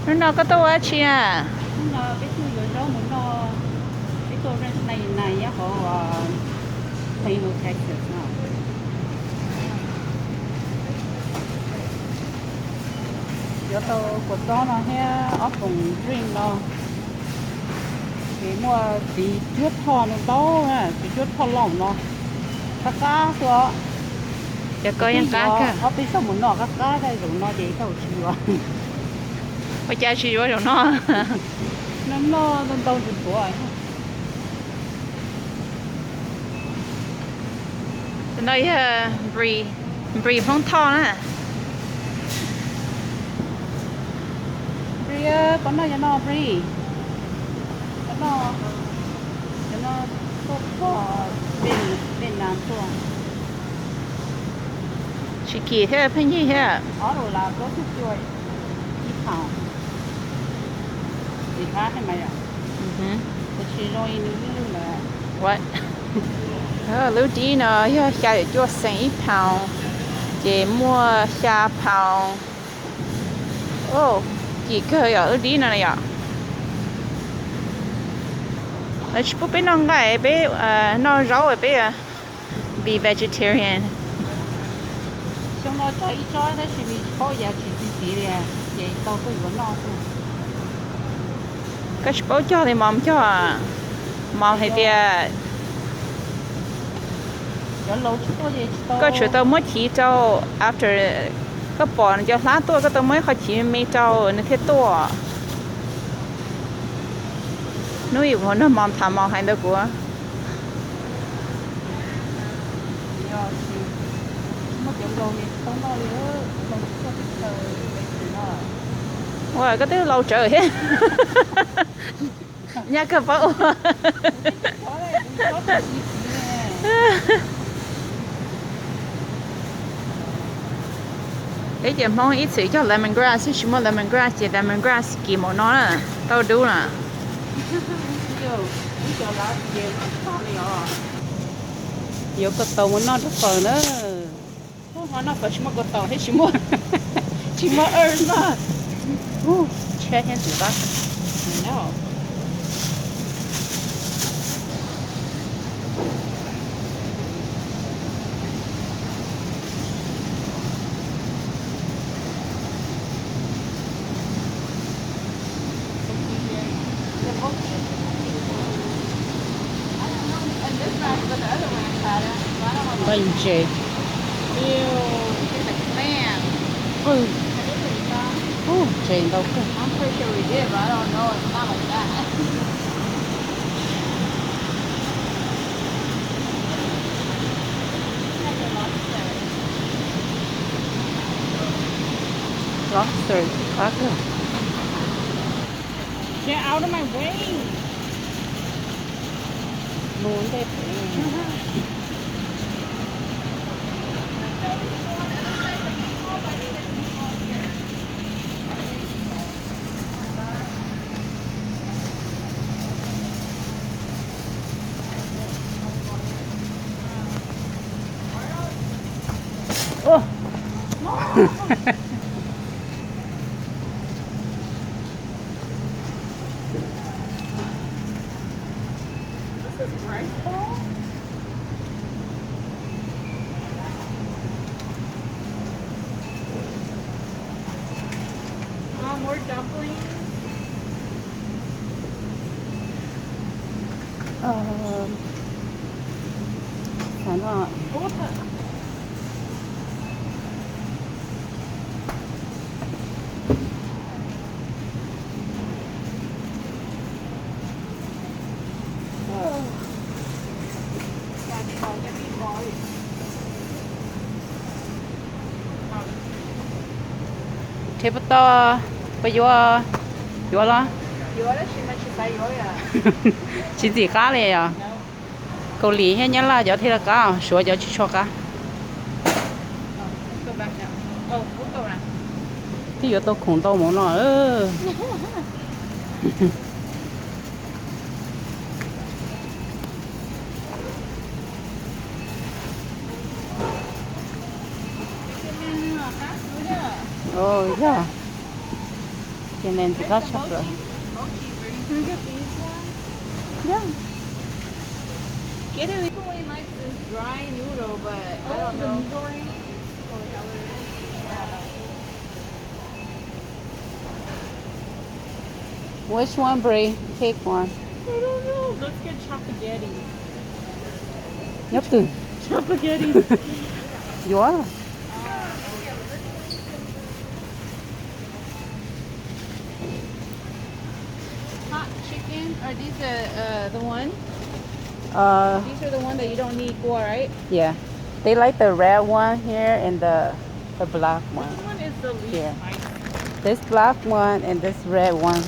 nó có tàu á chị à. nó cái thứ rồi đó muốn nó cáiตัวnày này á họ thấy nó thay đổi nào giờ tao của đó nó hay ở cùng riêng nó cái mua tí chuột thò nó to à tí chuột thò lỏng nó các cá số Giờ coi những cá cả. ở bên sông muốn nó các cá đây rồi nó để tao chịu Bây giờ chị vô rồi nó. nó đâu được của Đây brie phong thọ nè. bria con nó cho nó bria cho nó có bên bên nam xuống Chị kỳ thế phải như thế. ở rồi là có chút chuối ít thảo thì khác hay mày à cái chỉ rồi như là What? Lúc đi nó xa để cho sinh ít pound. Chị mua xa pound. Oh, chị cơ ở đi nó này ạ. Nó chỉ bút bên nó ngay bé nó rau ở bé be vegetarian. xong nó cho ít cho nó chỉ bị khó giá chỉ tí đấy vậy tao có vẫn lo Cái bố cho thì mom cho à. Mom hay tiệt. giờ lâu chút tôi vậy Có chuyện tao mới chỉ cho after cái bọn cho lá tôi cái tao mới khó chỉ mấy cho nó thế to. Nuôi của nó mom thầm mom hay đâu của. giờ thì mất chỗ lâu thì không lo nữa lâu chút tôi nó Wow, cái thứ lâu trời hết. Nhà cái bố. Cái gì mong ít sử cho lemongrass, chứ mà lemongrass thì lemongrass kỳ màu nó nè, tao đủ nè. giờ có tàu muốn nó được phở nữa không nó phải chỉ mà có tàu hết chỉ mà mà Che hết rồi đó. no bánh chè ừ chè đâu cơ I'm pretty sure we did, but I don't know. It's not like that. lobster quá cơ get out of my way muốn đẹp ô More dumplings. phải nó Thế bắt to bây giờ vô lo. vô đó chị mà chị tay vô à Chỉ gì cá này à? Cậu lý hết nhá là giờ thì là cá, số giờ chỉ cho cá. go back now oh we'll go now Thì giờ tôi khủng tôi muốn nói Oh, yeah. And then they got chocolate. Can we get these ones? Yeah. Get it. Everyone likes this dry noodle, but I don't know. Which one, Brie? Pick one. I don't know. Let's get chopaghetti. Yep. Too. Chopaghetti. You are. Hot chicken. Are these the one? These are the one that you don't need for, right? Yeah. They like the red one here and the black one. Which one is the least Here. spicy? This black one and this red one.